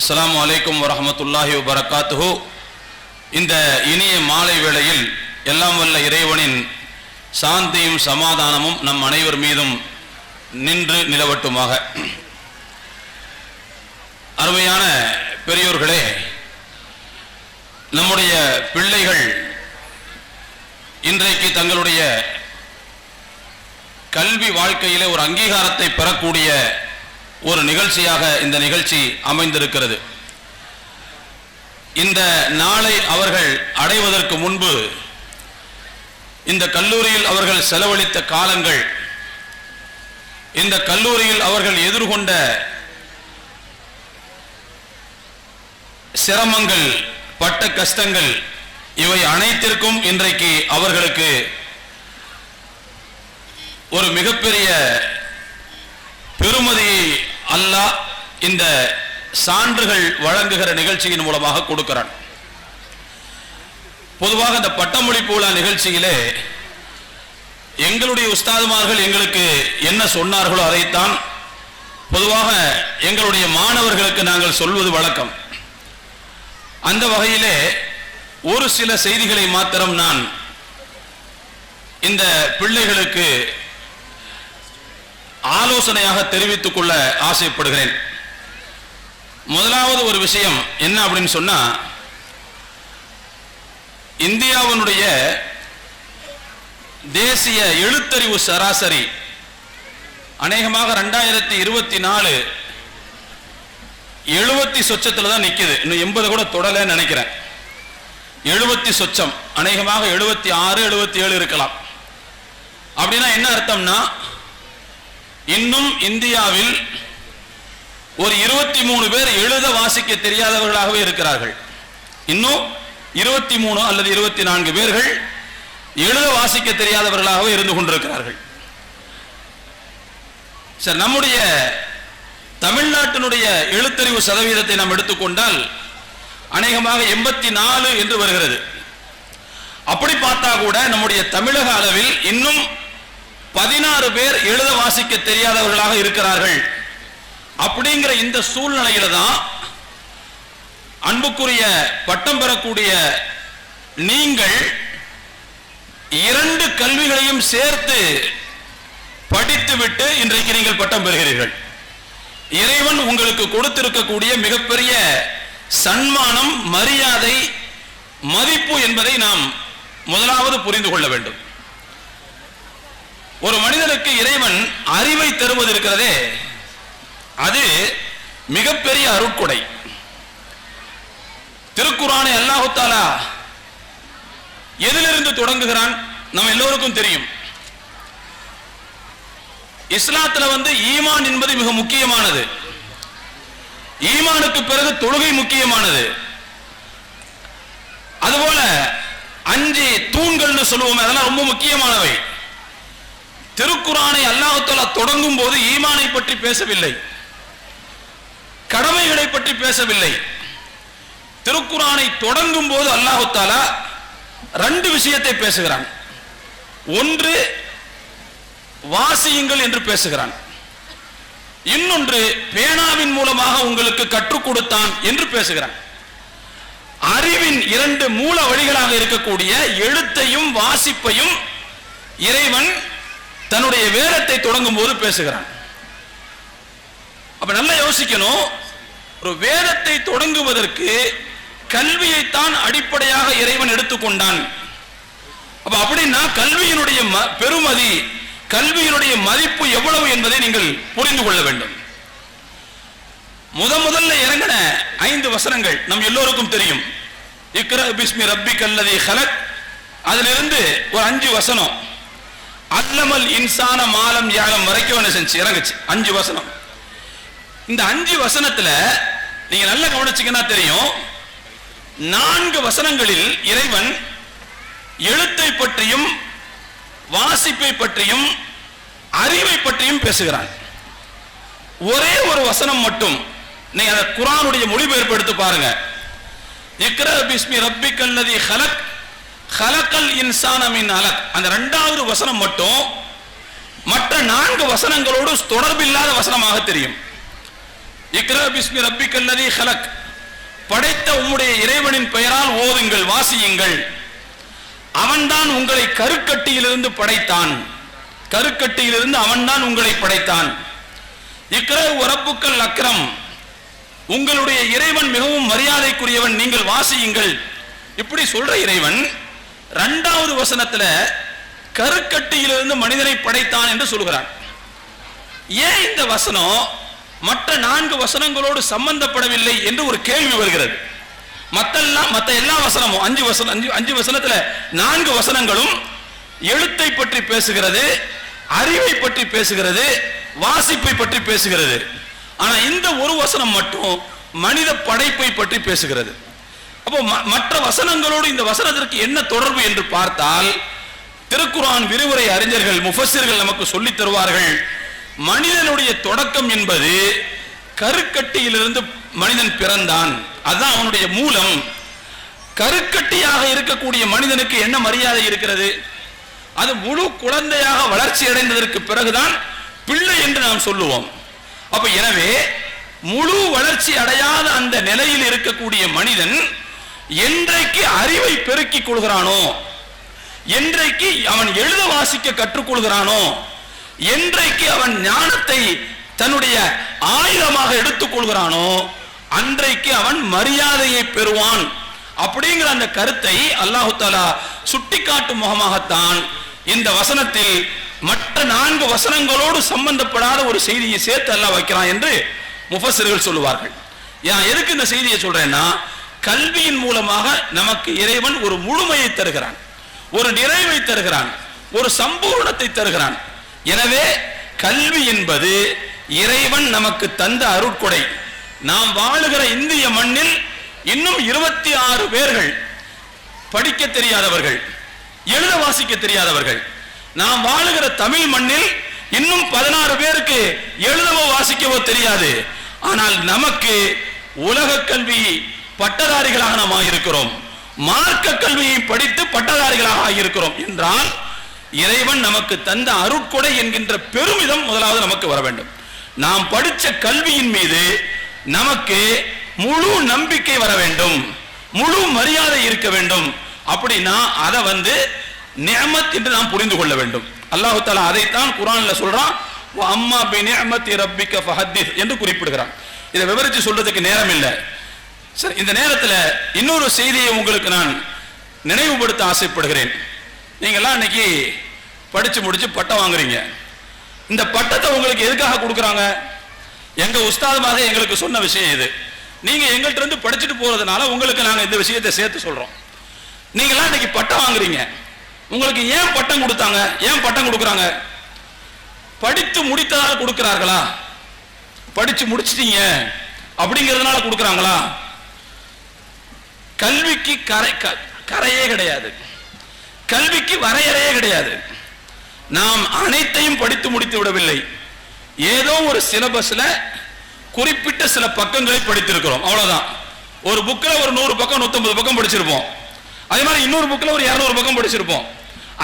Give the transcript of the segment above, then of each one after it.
அஸ்ஸலாமு அலைக்கும் வரஹ்மத்துல்லாஹி வபரகாத்துஹு. இந்த இனிய மாலை வேளையில் எல்லாம் வல்ல இறைவனின் சாந்தியும் சமாதானமும் நம் அனைவர் மீதும் நின்று நிலவட்டுமாக. அருமையான பெரியோர்களே, நம்முடைய பிள்ளைகள் இன்றைக்கு தங்களுடைய கல்வி வாழ்க்கையிலே ஒரு அங்கீகாரத்தை பெறக்கூடிய ஒரு நிகழ்ச்சியாக இந்த நிகழ்ச்சி அமைந்திருக்கிறது. இந்த நாளை அவர்கள் அடைவதற்கு முன்பு இந்த கல்லூரியில் அவர்கள் செலவழித்த காலங்கள், இந்த கல்லூரியில் அவர்கள் எதிர்கொண்ட சிரமங்கள், பட்ட கஷ்டங்கள், இவை அனைத்திற்கும் இன்றைக்கு அவர்களுக்கு ஒரு மிகப்பெரிய பெருமதியை அல்லாஹ் இந்த சான்றுகள் வழங்குகிற நிகழ்ச்சியின் மூலமாக கொடுக்கிறான். பொதுவாக இந்த பட்டமளிப்பு விழா நிகழ்ச்சியிலே எங்களுடைய உஸ்தாதுமார்கள் எங்களுக்கு என்ன சொன்னார்களோ அதைத்தான் பொதுவாக எங்களுடைய மாணவர்களுக்கு நாங்கள் சொல்வது வழக்கம். அந்த வகையிலே ஒரு சில செய்திகளை மாத்திரம் நான் இந்த பிள்ளைகளுக்கு ஆலோசனையாக தெரிவித்துக் கொள்ள ஆசைப்படுகிறேன். முதலாவது ஒரு விஷயம் என்ன அப்படின்னு சொன்னா, இந்தியாவினுடைய தேசிய எழுத்தறிவு சராசரி அநேகமாக 2024 70 சொச்சத்துல தான் நிக்குது. இன்னும் 80 கூட தொடல நினைக்கிறேன். 70 சொச்சம், அநேகமாக 76 77 இருக்கலாம். அப்படின்னா என்ன அர்த்தம்னா, இன்னும் இந்தியாவில் ஒரு 23 பேர் எழுத வாசிக்க தெரியாதவர்களாகவே இருக்கிறார்கள். இன்னும் 23 அல்லது 24 பேர்கள் எழுத வாசிக்க தெரியாதவர்களாகவே இருந்து கொண்டிருக்கிறார்கள். சரி, நம்முடைய தமிழ்நாட்டினுடைய எழுத்தறிவு சதவீதத்தை நாம் எடுத்துக்கொண்டால் அநேகமாக 84 என்று வருகிறது. அப்படி பார்த்தா கூட நம்முடைய தமிழக அளவில் இன்னும் 16 பேர் எழுத வாசிக்க தெரியாதவர்களாக இருக்கிறார்கள். அப்படிங்கிற இந்த சூழ்நிலையில தான் அன்புக்குரிய பட்டம் பெறக்கூடிய நீங்கள் 2 கல்விகளையும் சேர்த்து படித்துவிட்டு இன்றைக்கு நீங்கள் பட்டம் பெறுகிறீர்கள். இறைவன் உங்களுக்கு கொடுத்திருக்கக்கூடிய மிகப்பெரிய சன்மானம், மரியாதை, மதிப்பு என்பதை நாம் முதலாவது புரிந்து கொள்ள வேண்டும். ஒரு மனிதனுக்கு இறைவன் அறிவை தருவது இருக்கிறதே, அது மிகப்பெரிய அருட்கொடை. திருக்குர்ஆனை அல்லாஹ் தஆலா எதிலிருந்து தொடங்குகிறான் நம்ம எல்லோருக்கும் தெரியும். இஸ்லாத்துல ஈமான் என்பது மிக முக்கியமானது. ஈமானுக்கு பிறகு தொழுகை முக்கியமானது. அதுபோல 5 தூண்கள்னு சொல்லுவோம், அதெல்லாம் ரொம்ப முக்கியமானவை. திருக்குர்ஆனை அல்லாஹ் தஆலா தொடங்கும் போது ஈமானை பற்றி பேசவில்லை, கடமைகளை பற்றி பேசவில்லை. திருக்குர்ஆனை தொடங்கும் போது அல்லாஹ் தஆலா 2 விஷயத்தை பேசுகிறான். ஒன்று வாசியுங்கள் என்று பேசுகிறான், இன்னொன்று பேனாவின் மூலமாக உங்களுக்கு கற்றுக் கொடுத்தான் என்று பேசுகிறான். அறிவின் 2 மூல வழிகளாக இருக்கக்கூடிய எழுத்தையும் வாசிப்பையும் இறைவன் தன்னுடைய வேதத்தை தொடங்கும் போது பேசுகிறான். அப்ப நல்லா யோசிக்கணும், ஒரு வேதத்தை தொடங்குவதற்கு கல்வியைத்தான் அடிப்படையாக இறைவன் எடுத்துக்கொண்டான். அப்ப அப்படின்னா கல்வியினுடைய பெருமதி, கல்வியினுடைய மதிப்பு எவ்வளவு என்பதை நீங்கள் புரிந்து கொள்ள வேண்டும். முதல்ல இறங்கின 5 வசனங்கள் நம் எல்லோருக்கும் தெரியும். இக்ரா பிஸ்மி ரப்பிக்கல்லதீ ஹலக், அதிலிருந்து ஒரு 5 வசனம் அல்லமல் இன்சான மாலம் யாலம் வரைக்கும் என்ன செஞ்சு இறங்குச்சு. 5 வசனம். இந்த 5 வசனத்துல நீங்க நல்லா கவனிச்சீங்கன்னா தெரியும், 4 வசனங்களில் இறைவன் எழுத்தை பற்றியும் வாசிப்பை பற்றியும் அறிவை பற்றியும் பேசுகிறான். ஒரே ஒரு வசனம் மட்டும் நீங்க அந்த குர்ஆனுடைய மொழிபெயர்ப்பு எடுத்து பாருங்க. இக்ரா பிஸ்மி ரப்பிக்கல்லதீ ஹலக் ஹலக்கல் இன்சான மின் அலக், அந்த 2வது வசனம் மட்டும் மற்ற 4 வசனங்களோடு தொடர்பில்லாத வசனமாக தெரியும். இக்ரா பிஸ்மி ரப்பிக்கல்லதீ ஹலக், படைத்த உம்முடைய இறைவனின் பெயரால் ஓதுங்கள், வாசியுங்கள். அவன்தான் உங்களை கருக்கட்டியிலிருந்து படைத்தான், கருக்கட்டியிலிருந்து அவன்தான் உங்களை படைத்தான். இக்ரா ரப்புக்கல் அக்ரம், உங்களுடைய இறைவன் மிகவும் மரியாதைக்குரியவன், நீங்கள் வாசியுங்கள். இப்படி சொல்ற இறைவன் இரண்டாவது வசனத்துல கருக்கட்டியிலிருந்து மனிதனை படைத்தான் என்று சொல்கிறான். ஏன் இந்த வசனம் மற்ற 4 வசனங்களோடு சம்பந்தப்படவில்லை என்று ஒரு கேள்வி வருகிறது. மற்ற எல்லா வசனமும் 5 வசனத்துல 4 வசனங்களும் எழுத்தை பற்றி பேசுகிறது, அறிவை பற்றி பேசுகிறது, வாசிப்பை பற்றி பேசுகிறது. ஆனா இந்த ஒரு வசனம் மட்டும் மனித படைப்பை பற்றி பேசுகிறது. அப்போ மற்ற வசனங்களோடு இந்த வசனத்திற்கு என்ன தொடர்பு என்று பார்த்தால், திருக்குர்ஆன் விரிவுரை அறிஞர்கள் முஃபஸ்ஸிர்கள் நமக்கு சொல்லித் தருவார்கள், மனிதனுடைய தொடக்கம் என்பது கருக்கட்டியிலிருந்து மனிதன் பிறந்தான், அதுதான் அவனுடைய மூலம். கருக்கட்டியாக இருக்கக்கூடிய மனிதனுக்கு என்ன மரியாதை இருக்கிறது? அது முழு குழந்தையாக வளர்ச்சி அடைந்ததற்கு பிறகுதான் பிள்ளை என்று நாம் சொல்லுவோம். அப்ப எனவே முழு வளர்ச்சி அடையாத அந்த நிலையில் இருக்கக்கூடிய மனிதன் என்றைக்கு அறிவை பெருக்கிக் கொள்கிறானோ, என்றைக்கு அவன் எழுத வாசிக்க கற்றுக்கொள்கிறானோ, என்றைக்கு அவன் ஞானத்தை தன்னுடைய ஆயுதமாக எடுத்துக் கொள்கிறானோ, அன்றைக்கு அவன் மரியாதையை பெறுவான். அப்படிங்கிற அந்த கருத்தை அல்லாஹு தஆலா சுட்டிக்காட்டும் முகமாகத்தான் இந்த வசனத்தில் மற்ற 4 வசனங்களோடு சம்பந்தப்படாத ஒரு செய்தியை சேர்த்து அல்லாஹ் வைக்கிறான் என்று முஃபஸ்ஸிர்கள் சொல்லுவார்கள். எதுக்கு இந்த செய்தியை சொல்றேன்னா, கல்வியின் மூலமாக நமக்கு இறைவன் ஒரு முழுமையை தருகிறான், ஒரு நிறைவை தருகிறான், ஒரு சம்பூர்ணத்தை தருகிறான். எனவே கல்வி என்பது இறைவன் நமக்கு தந்த அருட்கொடை. நாம் வாழுகிற இந்திய மண்ணில் இன்னும் 26 பேர்கள் படிக்க தெரியாதவர்கள், எழுத வாசிக்க தெரியாதவர்கள். நாம் வாழுகிற தமிழ் மண்ணில் இன்னும் 16 பேருக்கு எழுதவோ வாசிக்கவோ தெரியாது. ஆனால் நமக்கு உலக கல்வி பட்டதாரிகளாக நாம் ஆகியிருக்கிறோம், மார்க்க கல்வியை படித்து பட்டதாரிகளாக ஆகியிருக்கிறோம் என்றால் இறைவன் நமக்கு தந்த அருட்கொடை என்கின்ற பெருமிதம் முதலாவது நமக்கு வர வேண்டும். நாம் படித்த கல்வியின் மீது நமக்கு முழு நம்பிக்கை வர வேண்டும், முழு மரியாதை இருக்க வேண்டும். அப்படின்னா அதை நிஅமத் என்று நாம் புரிந்து கொள்ள வேண்டும். அல்லாஹ் தஆலா அதைத்தான் குர்ஆன்ல சொல்றான், அம்மா பி நிஅமத்தி ரப்பிக ஃபஹத்திஸ் என்று குறிப்பிடுகிறான். இதை விவரித்து சொல்றதுக்கு நேரம் இல்லை. சரி, இந்த நேரத்தில் இன்னொரு செய்தியை உங்களுக்கு நான் நினைவுபடுத்த ஆசைப்படுகிறேன். நீங்கள்லாம் இன்னைக்கு படிச்சு முடிச்சு பட்டம் வாங்குறீங்க. இந்த பட்டத்தை உங்களுக்கு எதுக்காக கொடுக்குறாங்க? எங்க உஸ்தாதுமாக எங்களுக்கு சொன்ன விஷயம் இது. நீங்க எங்கள்கிட்ட இருந்து படிச்சுட்டு போறதுனால உங்களுக்கு நாங்க இந்த விஷயத்தை சேர்த்து சொல்றோம். நீங்களாம் இன்னைக்கு பட்டம் வாங்குறீங்க, உங்களுக்கு ஏன் பட்டம் கொடுத்தாங்க? ஏன் பட்டம் கொடுக்குறாங்க? படித்து முடித்ததால் கொடுக்கிறார்களா? படிச்சு முடிச்சிட்டீங்க அப்படிங்கிறதுனால கொடுக்குறாங்களா? கல்விக்கு கரையே கிடையாது, கல்விக்கு வரையறையே கிடையாது. நாம் அனைத்தையும் படித்து முடித்து விடவில்லை. ஏதோ ஒரு சிலபஸ்ல குறிப்பிட்ட சில பக்கங்களை படித்திருக்கிறோம், அவ்வளவுதான். ஒரு புக்கில் ஒரு 100 பக்கம் 150 பக்கம் படிச்சிருப்போம். அதே மாதிரி இன்னொரு புக்கில் ஒரு 200 பக்கம் படிச்சிருப்போம்.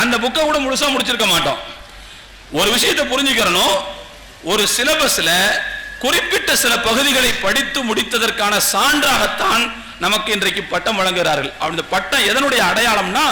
அந்த புக்கை கூட முழுசா முடிச்சிருக்க மாட்டோம். ஒரு விஷயத்தை புரிஞ்சுக்கிறணும், ஒரு சிலபஸ்ல குறிப்பிட்ட சில பகுதிகளை படித்து முடித்ததற்கான சான்றாகத்தான் நமக்கு இன்றைக்கு பட்டம் வழங்குகிறார்கள். அந்த பட்டம் எதனுடைய அடையாளம்னா,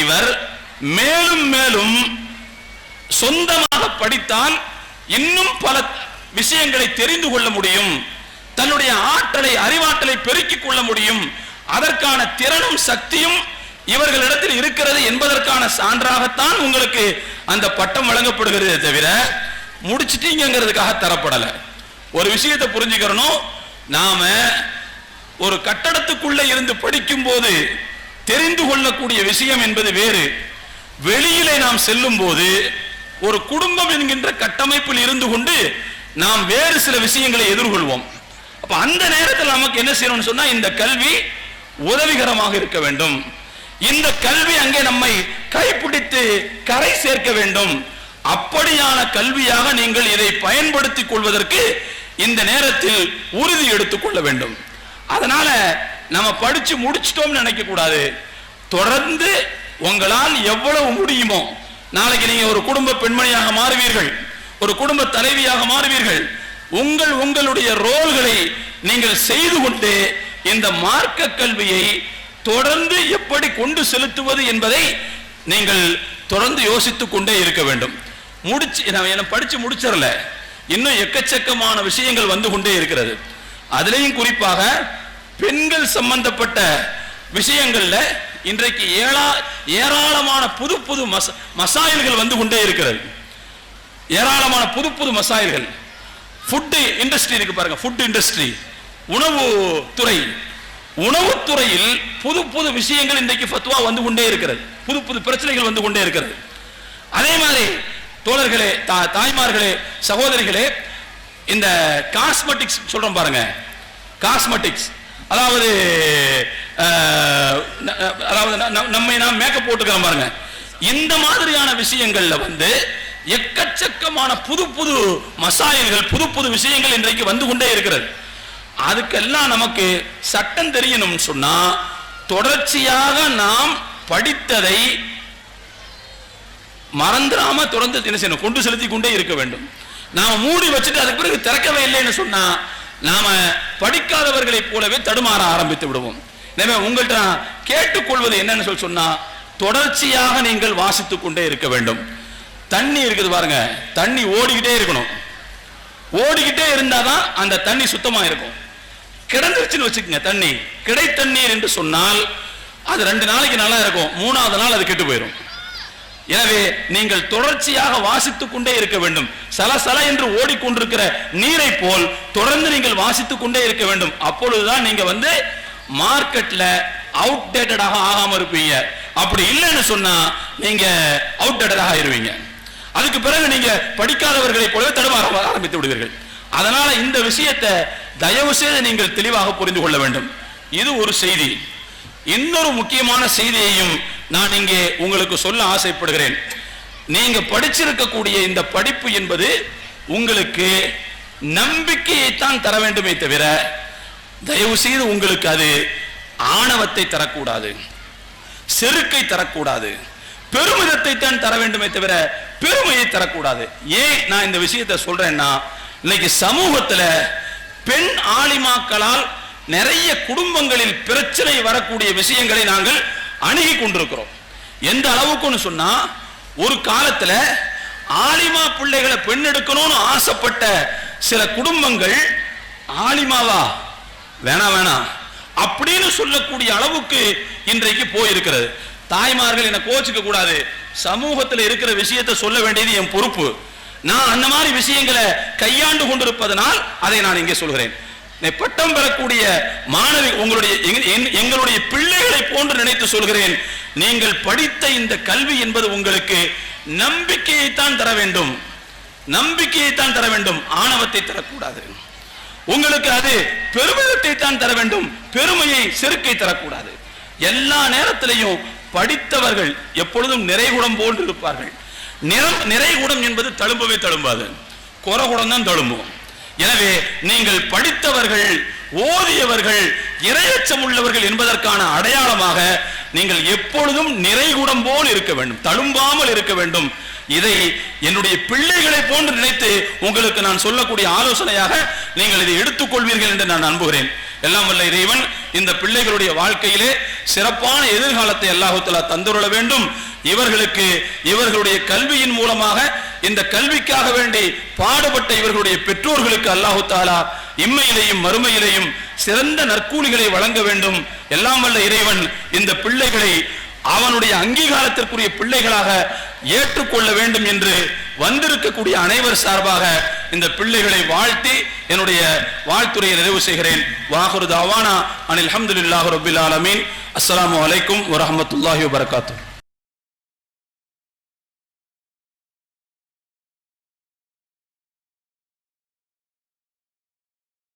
இவர் மேலும் மேலும் சொந்தமாக படித்தால் இன்னும் பல விஷயங்களை தெரிந்து கொள்ள முடியும், தன்னுடைய ஆற்றலை அறிவாற்றலை பெருக்கிக் கொள்ள முடியும், அதற்கான திறனும் சக்தியும் இவர்களிடத்தில் இருக்கிறது என்பதற்கான சான்றாகத்தான் உங்களுக்கு அந்த பட்டம் வழங்கப்படுகிறது, தவிர முடிச்சிட்டீங்கிறதுக்காக தரப்படலை. ஒரு விஷயத்தை புரிஞ்சுக்கிறணும், நாம ஒரு கட்டடத்துக்குள்ள இருந்து படிக்கும் போது தெரிந்து கொள்ளக்கூடிய விஷயம் என்பது வேறு. வெளியிலே நாம் செல்லும் போது ஒரு குடும்பம் என்கின்ற கட்டமைப்பில் இருந்து கொண்டு நாம் வேறு சில விஷயங்களை எதிர்கொள்வோம். அப்ப அந்த நேரத்தில் நமக்கு என்ன செய்யணும்னு சொன்னா, இந்த கல்வி உதவிகரமாக இருக்க வேண்டும், இந்த கல்வி அங்கே நம்மை கைப்பிடித்து கரை சேர்க்க வேண்டும். அப்படியான கல்வியாக நீங்கள் இதை பயன்படுத்திக் கொள்வதற்கு இந்த நேரத்தில் உறுதி எடுத்துக் கொள்ள வேண்டும். அதனால நம்ம படிச்சு முடிச்சிட்டோம் நினைக்க கூடாது. தொடர்ந்து உங்களால் எவ்வளவு முடியுமோ, நாளைக்கு நீங்க ஒரு குடும்ப பெண்மணியாக மாறுவீர்கள், ஒரு குடும்ப தலைவியாக மாறுவீர்கள், உங்களுடைய ரோல்களை நீங்கள் செய்து கொண்டு இந்த மார்க்க கல்வியை தொடர்ந்து எப்படி கொண்டு செலுத்துவது என்பதை நீங்கள் தொடர்ந்து யோசித்துக் கொண்டே இருக்க வேண்டும். நான் படிச்சு முடிச்சிடல, இன்னும் எக்கச்சக்கமான விஷயங்கள் வந்து கொண்டே இருக்கிறது. அதிலையும் குறிப்பாக பெண்கள் சம்பந்தப்பட்ட விஷயங்கள்ல இன்றைக்கு ஏராளமான புது புது மசாயல்கள் வந்து கொண்டே இருக்கிறது. ஏராளமான புது புது மசாயல்கள். ஃபுட் இண்டஸ்ட்ரி இருக்கு பாருங்க, ஃபுட் இண்டஸ்ட்ரி, உணவுத்துறையில் புது புது விஷயங்கள் இன்றைக்கு ஃபத்வா வந்து கொண்டே இருக்கிறது. புது புது பிரச்சனைகள் வந்து கொண்டே இருக்கிறது. அதே மாதிரி தோழர்களே, தாய்மார்களே, சகோதரிகளே, இந்த காஸ்மெட்டிக்ஸ் சொல்றோம் பாருங்க, காஸ்மெட்டிக்ஸ், அதாவது நாம் மேக்கப் போட்டுக்கிறோம் பாருங்க, இந்த மாதிரியான விஷயங்கள்ல வந்து எக்கச்சக்கமான புது புது மசாயல்கள், புது புது விஷயங்கள் இன்றைக்கு வந்து கொண்டே இருக்கிறது. அதுக்கெல்லாம் நமக்கு சட்டம் தெரியணும்னு சொன்னா தொடர்ச்சியாக நாம் படித்ததை மறந்துடாம தொடர்ந்து என்ன செய்யணும், கொண்டு செலுத்தி கொண்டே இருக்க வேண்டும். நாம மூடி வச்சுட்டு அதுக்கு பிறகு திறக்கவே இல்லைன்னு சொன்னா நாம படிக்காதவர்களை போலவே தடுமாற ஆரம்பித்து விடுவோம். எனவே உங்கள்கிட்ட கேட்டுக்கொள்வது என்னன்னு சொன்னா தொடர்ச்சியாக நீங்கள் வாசித்துக் கொண்டே இருக்க வேண்டும். தண்ணி இருக்குது பாருங்க, தண்ணி ஓடிக்கிட்டே இருக்கணும். ஓடிக்கிட்டே இருந்தாதான் அந்த தண்ணி சுத்தமா இருக்கும். கிடந்துருச்சுன்னு வச்சுக்கோங்க, தண்ணி கிடை தண்ணீர் என்று சொன்னால் அது 2 நாளைக்கு நல்லா இருக்கும், 3ஆவது நாள் அது கெட்டு போயிடும். எனவே நீங்கள் தொடர்ச்சியாக வாசித்துக் கொண்டே இருக்க வேண்டும். சலசல என்று ஓடிக்கொண்டிருக்கிற நீரை போல் தொடர்ந்து நீங்கள் வாசித்துக் கொண்டே இருக்க வேண்டும். அப்பொழுதுதான் நீங்க வந்து மார்க்கெட்ல அவுட்டேட்டடாக ஆகாம இருப்பீங்க. அப்படி இல்லைன்னு சொன்னா நீங்க அவுட்டேட்டடாக ஆயிருவீங்க. அதுக்கு பிறகு நீங்க படிக்காதவர்களை போலவே தடுமாற ஆரம்பித்து விடுவீர்கள். அதனால இந்த விஷயத்தை தயவு செய்து நீங்கள் தெளிவாக புரிந்து கொள்ள வேண்டும். இது ஒரு செய்தி. இன்னொரு முக்கியமான செய்தியையும் நான் இங்கே உங்களுக்கு சொல்ல ஆசைப்படுகிறேன். நீங்க படிச்சிருக்கக்கூடிய இந்த படிப்பு என்பது உங்களுக்கு நம்பிக்கையைத்தான் தர வேண்டுமே தவிர தயவு செய்து உங்களுக்கு அது ஆணவத்தை தரக்கூடாது, செருக்கை தரக்கூடாது, பெருமிதத்தை தான் தர வேண்டுமே தவிர பெருமையை தரக்கூடாது. ஏன் நான் இந்த விஷயத்தை சொல்றேன்னா, இன்னைக்கு சமூகத்துல பெண் ஆலிமாக்களால் நிறைய குடும்பங்களில் பிரச்சனை வரக்கூடிய விஷயங்களை நாங்கள் அணுகி கொண்டிருக்கிறோம். எந்த அளவுக்குன்னு சொன்னா, ஒரு காலத்துல ஆலிமா பிள்ளைகளை பெண் எடுக்கணும்னு ஆசைப்பட்ட சில குடும்பங்கள் ஆலிமாவா வேணாம் அப்படின்னு சொல்லக்கூடிய அளவுக்கு இன்றைக்கு போயிருக்கிறது. தாய்மார்கள் என்ன கோச்சிக்க கூடாது, சமூகத்தில் இருக்கிற விஷயத்தை சொல்ல வேண்டியது என் பொறுப்பு. நான் அந்த மாதிரி விஷயங்களை கையாண்டு கொண்டிருப்பதனால் அதை நான் இங்கே சொல்கிறேன். பட்டம் பெறக்கூடிய மாணவி எங்களுடைய பிள்ளைகளை போன்று நினைத்து சொல்கிறேன். நீங்கள் படித்த இந்த கல்வி என்பது உங்களுக்கு நம்பிக்கையைத்தான் தர வேண்டும், நம்பிக்கையைத்தான் தர வேண்டும், ஆணவத்தை தரக்கூடாது. உங்களுக்கு அது பெருமிதத்தை தான் தர வேண்டும், பெருமையை செருக்கை தரக்கூடாது. எல்லா நேரத்திலையும் படித்தவர்கள் எப்பொழுதும் நிறைகுடம் போன்று இருப்பார்கள். நிறைகுடம் என்பது தழும்பவே தழும்பாது, குறகுடம் தான் தழும்பும். எனவே நீங்கள் படித்தவர்கள், ஓதியவர்கள், இறையச்சம் உள்ளவர்கள் என்பதற்கான அடையாளமாக நீங்கள் எப்பொழுதும் நிறைகுடம் போல் இருக்க வேண்டும், தழும்பாமல் இருக்க வேண்டும். இதை என்னுடைய பிள்ளைகளை போன்று நினைத்து உங்களுக்கு நான் சொல்லக்கூடிய ஆலோசனையாக நீங்கள் இதை எடுத்துக்கொள்வீர்கள் என்று நான் நம்புகிறேன். எல்லாம் வல்ல இறைவன் இந்த பிள்ளைகளுடைய வாழ்க்கையிலே சிறப்பான எதிர்காலத்தை அல்லாஹ் தஆலா தந்துள்ள வேண்டும். இவர்களுக்கு இவர்களுடைய கல்வியின் மூலமாக இந்த கல்விக்காக வேண்டி பாடுபட்ட இவர்களுடைய பெற்றோர்களுக்கு அல்லாஹ் தஆலா இம்மையிலேயும் மறுமையிலேயும் சிறந்த நற்கூலிகளை வழங்க வேண்டும். எல்லாம் வல்ல இறைவன் இந்த பிள்ளைகளை அவனுடைய அங்கீகாரத்திற்குரிய பிள்ளைகளாக ஏற்றுக்கொள்ள வேண்டும் என்று வந்திருக்கக்கூடிய அனைவர் சார்பாக இந்த பிள்ளைகளை வாழ்த்தி என்னுடைய வாழ்த்துரையை நிறைவு செய்கிறேன். வாஹிரு தஅவானா அனில் ஹம்துலில்லாஹி ரப்பில் ஆலமீன். அஸ்ஸலாமு அலைக்கும் வரஹ்மத்துல்லாஹி வபரகாத்துஹு.